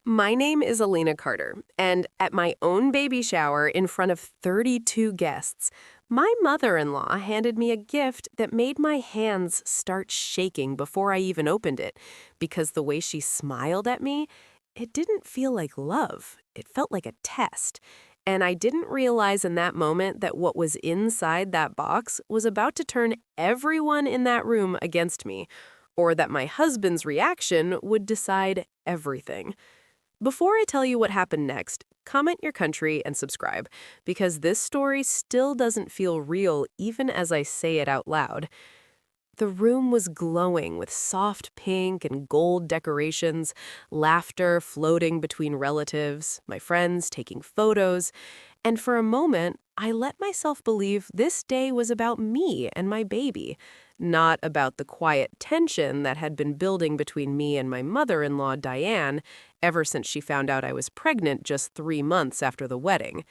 My name is Elena Carter, and at my own baby shower in front of 32 guests, my mother-in-law handed me a gift that made my hands start shaking before I even opened it, because the way she smiled at me, it didn't feel like love. It felt like a test. And I didn't realize in that moment that what was inside that box was about to turn everyone in that room against me, or that my husband's reaction would decide everything. Before I tell you what happened next, comment your country and subscribe, because this story still doesn't feel real even as I say it out loud. The room was glowing with soft pink and gold decorations, laughter floating between relatives, my friends taking photos, and for a moment, I let myself believe this day was about me and my baby, not about the quiet tension that had been building between me and my mother-in-law, Diane, ever since she found out I was pregnant just 3 months after the wedding.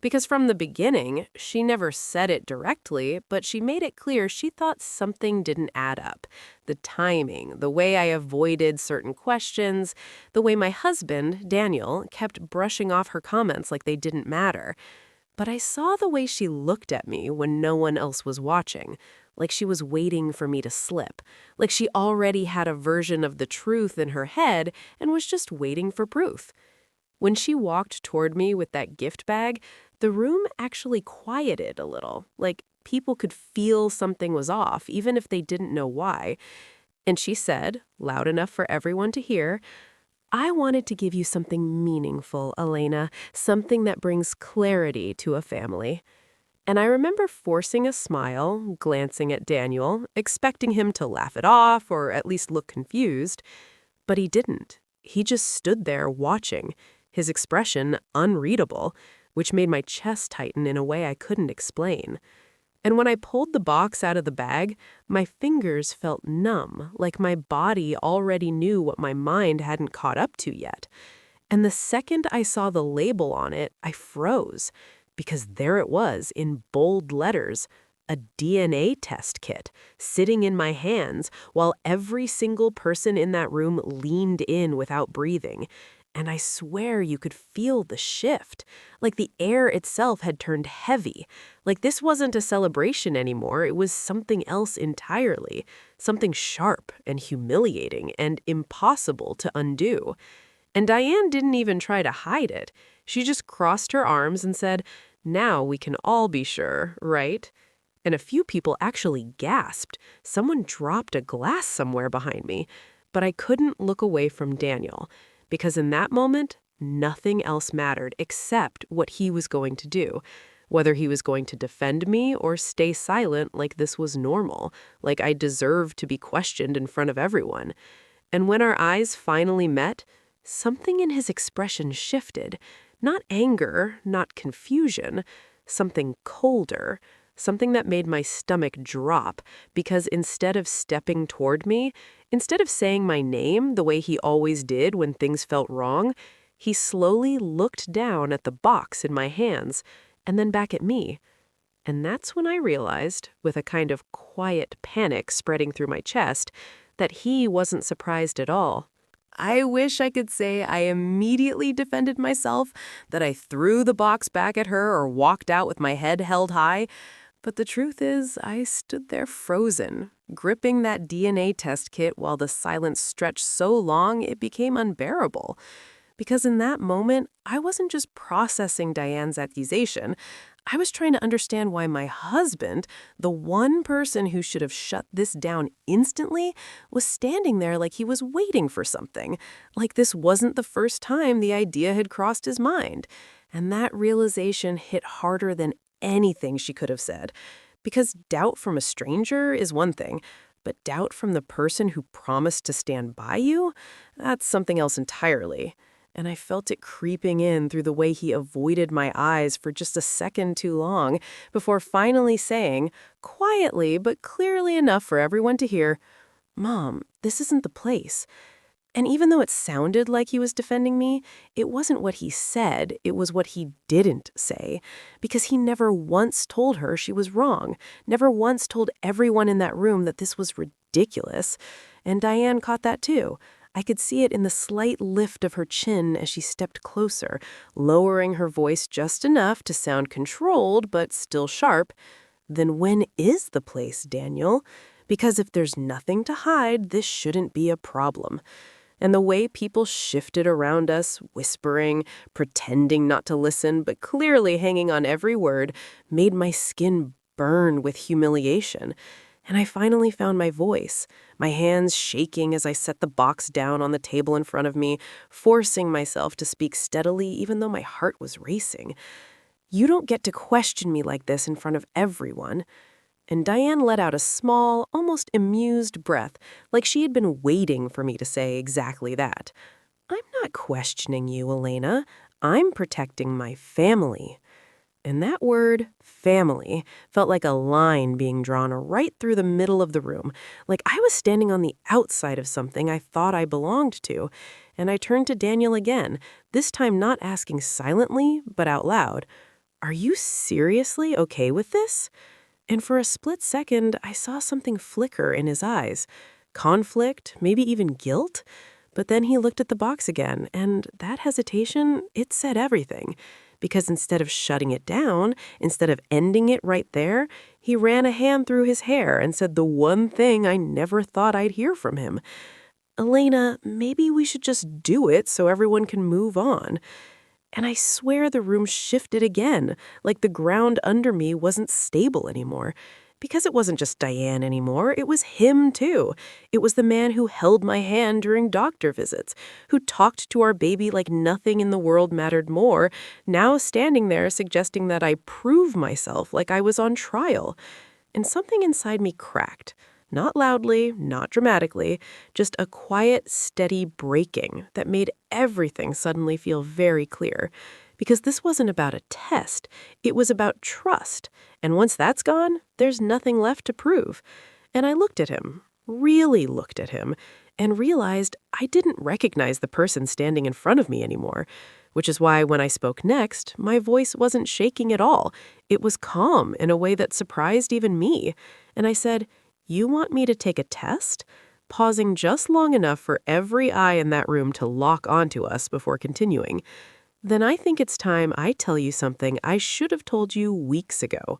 Because from the beginning, she never said it directly, but she made it clear she thought something didn't add up. The timing, the way I avoided certain questions, the way my husband, Daniel, kept brushing off her comments like they didn't matter. But I saw the way she looked at me when no one else was watching, like she was waiting for me to slip, like she already had a version of the truth in her head and was just waiting for proof. When she walked toward me with that gift bag, the room actually quieted a little, like people could feel something was off, even if they didn't know why. And she said, loud enough for everyone to hear, "I wanted to give you something meaningful, Elena, something that brings clarity to a family." And I remember forcing a smile, glancing at Daniel, expecting him to laugh it off or at least look confused. But he didn't. He just stood there watching, his expression unreadable, which made my chest tighten in a way I couldn't explain. And when I pulled the box out of the bag, my fingers felt numb, like my body already knew what my mind hadn't caught up to yet. And the second I saw the label on it, I froze, because there it was in bold letters, a DNA test kit, sitting in my hands while every single person in that room leaned in without breathing. And I swear you could feel the shift, like the air itself had turned heavy, like this wasn't a celebration anymore, it was something else entirely, something sharp and humiliating and impossible to undo. And Diane didn't even try to hide it. She just crossed her arms and said, "Now we can all be sure, right?" And a few people actually gasped. Someone dropped a glass somewhere behind me. But I couldn't look away from Daniel, because in that moment, nothing else mattered except what he was going to do. Whether he was going to defend me or stay silent like this was normal, like I deserved to be questioned in front of everyone. And when our eyes finally met, something in his expression shifted. Not anger, not confusion, something colder. Something that made my stomach drop, because instead of stepping toward me, instead of saying my name the way he always did when things felt wrong, he slowly looked down at the box in my hands and then back at me. And that's when I realized, with a kind of quiet panic spreading through my chest, that he wasn't surprised at all. I wish I could say I immediately defended myself, that I threw the box back at her or walked out with my head held high. But the truth is, I stood there frozen, gripping that DNA test kit while the silence stretched so long it became unbearable. Because in that moment, I wasn't just processing Diane's accusation. I was trying to understand why my husband, the one person who should have shut this down instantly, was standing there like he was waiting for something, like this wasn't the first time the idea had crossed his mind. And that realization hit harder than anything she could have said. Because doubt from a stranger is one thing, but doubt from the person who promised to stand by you, that's something else entirely. And I felt it creeping in through the way he avoided my eyes for just a second too long before finally saying, quietly but clearly enough for everyone to hear, "Mom, this isn't the place." And even though it sounded like he was defending me, it wasn't what he said, it was what he didn't say. Because he never once told her she was wrong, never once told everyone in that room that this was ridiculous. And Diane caught that too. I could see it in the slight lift of her chin as she stepped closer, lowering her voice just enough to sound controlled but still sharp. Then when is the place, Daniel? Because if there's nothing to hide, this shouldn't be a problem. And the way people shifted around us, whispering, pretending not to listen, but clearly hanging on every word, made my skin burn with humiliation. And I finally found my voice, my hands shaking as I set the box down on the table in front of me, forcing myself to speak steadily even though my heart was racing. "You don't get to question me like this in front of everyone." And Diane let out a small, almost amused breath, like she had been waiting for me to say exactly that. "I'm not questioning you, Elena. I'm protecting my family." And that word, family, felt like a line being drawn right through the middle of the room, like I was standing on the outside of something I thought I belonged to. And I turned to Daniel again, this time not asking silently, but out loud, "Are you seriously okay with this?" And for a split second, I saw something flicker in his eyes. Conflict, maybe even guilt. But then he looked at the box again, and that hesitation, it said everything. Because instead of shutting it down, instead of ending it right there, he ran a hand through his hair and said the one thing I never thought I'd hear from him. "Elena, maybe we should just do it so everyone can move on." And I swear the room shifted again, like the ground under me wasn't stable anymore. Because it wasn't just Diane anymore, it was him too. It was the man who held my hand during doctor visits, who talked to our baby like nothing in the world mattered more, now standing there suggesting that I prove myself like I was on trial. And something inside me cracked. Not loudly, not dramatically, just a quiet, steady breaking that made everything suddenly feel very clear. Because this wasn't about a test, it was about trust. And once that's gone, there's nothing left to prove. And I looked at him, really looked at him, and realized I didn't recognize the person standing in front of me anymore. Which is why when I spoke next, my voice wasn't shaking at all. It was calm in a way that surprised even me. And I said, "You want me to take a test?" Pausing just long enough for every eye in that room to lock onto us before continuing. "Then I think it's time I tell you something I should have told you weeks ago."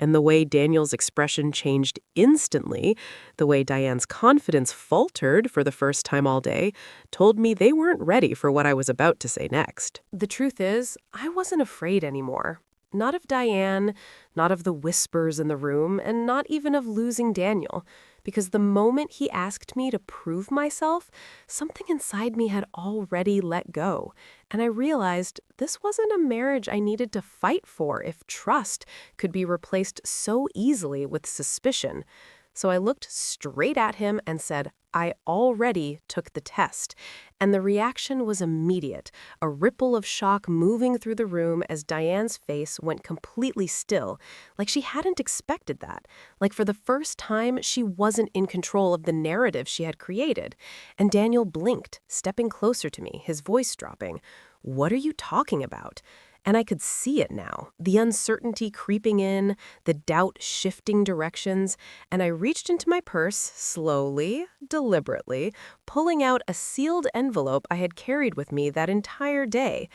And the way Daniel's expression changed instantly, the way Diane's confidence faltered for the first time all day, told me they weren't ready for what I was about to say next. The truth is, I wasn't afraid anymore. Not of Diane, not of the whispers in the room, and not even of losing Daniel. Because the moment he asked me to prove myself, something inside me had already let go. And I realized this wasn't a marriage I needed to fight for if trust could be replaced so easily with suspicion. So I looked straight at him and said, "I already took the test." And the reaction was immediate, a ripple of shock moving through the room as Diane's face went completely still, like she hadn't expected that, like for the first time she wasn't in control of the narrative she had created. And Daniel blinked, stepping closer to me, his voice dropping. "What are you talking about?" And I could see it now, the uncertainty creeping in, the doubt shifting directions, and I reached into my purse slowly, deliberately, pulling out a sealed envelope I had carried with me that entire day.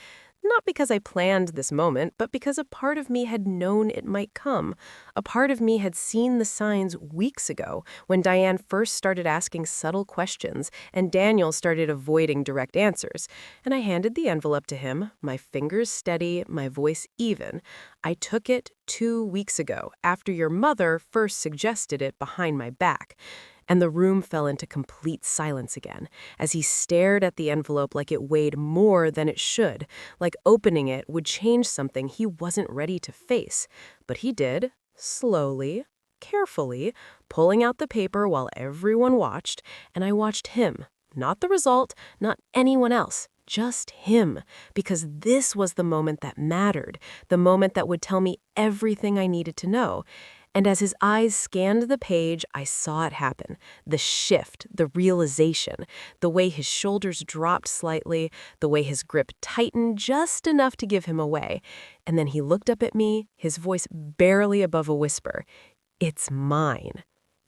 Not because I planned this moment, but because a part of me had known it might come. A part of me had seen the signs weeks ago when Diane first started asking subtle questions and Daniel started avoiding direct answers. And I handed the envelope to him, my fingers steady, my voice even. "I took it 2 weeks ago, after your mother first suggested it behind my back." And the room fell into complete silence again, as he stared at the envelope like it weighed more than it should, like opening it would change something he wasn't ready to face. But he did, slowly, carefully, pulling out the paper while everyone watched, and I watched him, not the result, not anyone else. Just him, because this was the moment that mattered, the moment that would tell me everything I needed to know. And as his eyes scanned the page, I saw it happen. The shift, the realization, the way his shoulders dropped slightly, the way his grip tightened just enough to give him away. And then he looked up at me, his voice barely above a whisper. "It's mine."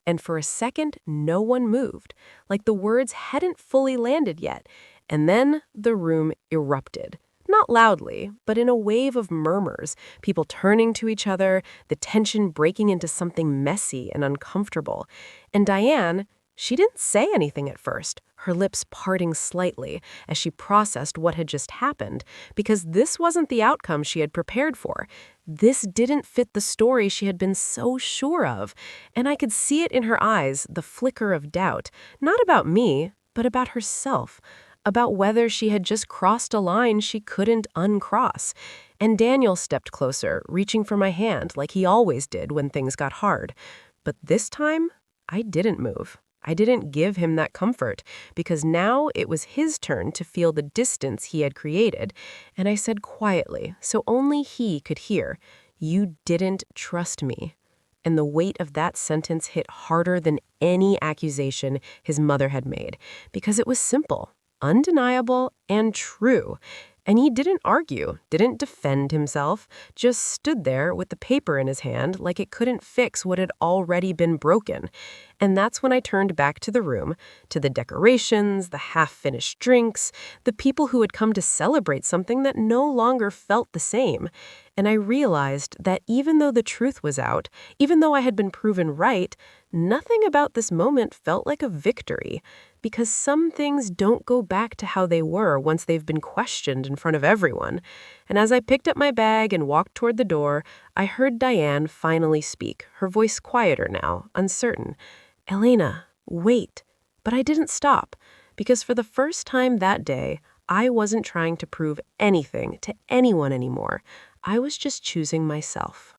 And for a second, no one moved, like the words hadn't fully landed yet. And then the room erupted. Not loudly, but in a wave of murmurs, people turning to each other, the tension breaking into something messy and uncomfortable. And Diane, she didn't say anything at first, her lips parting slightly as she processed what had just happened, because this wasn't the outcome she had prepared for. This didn't fit the story she had been so sure of, and I could see it in her eyes, the flicker of doubt, not about me, but about herself, about whether she had just crossed a line she couldn't uncross. And Daniel stepped closer, reaching for my hand like he always did when things got hard. But this time, I didn't move. I didn't give him that comfort, because now it was his turn to feel the distance he had created, and I said quietly, so only he could hear, "You didn't trust me." And the weight of that sentence hit harder than any accusation his mother had made, because it was simple, undeniable, and true. And he didn't argue, didn't defend himself, just stood there with the paper in his hand like it couldn't fix what had already been broken. And that's when I turned back to the room, to the decorations, the half-finished drinks, the people who had come to celebrate something that no longer felt the same. And I realized that even though the truth was out, even though I had been proven right, nothing about this moment felt like a victory. Because some things don't go back to how they were once they've been questioned in front of everyone. And as I picked up my bag and walked toward the door, I heard Diane finally speak, her voice quieter now, uncertain. "Elena, wait." But I didn't stop, because for the first time that day, I wasn't trying to prove anything to anyone anymore. I was just choosing myself.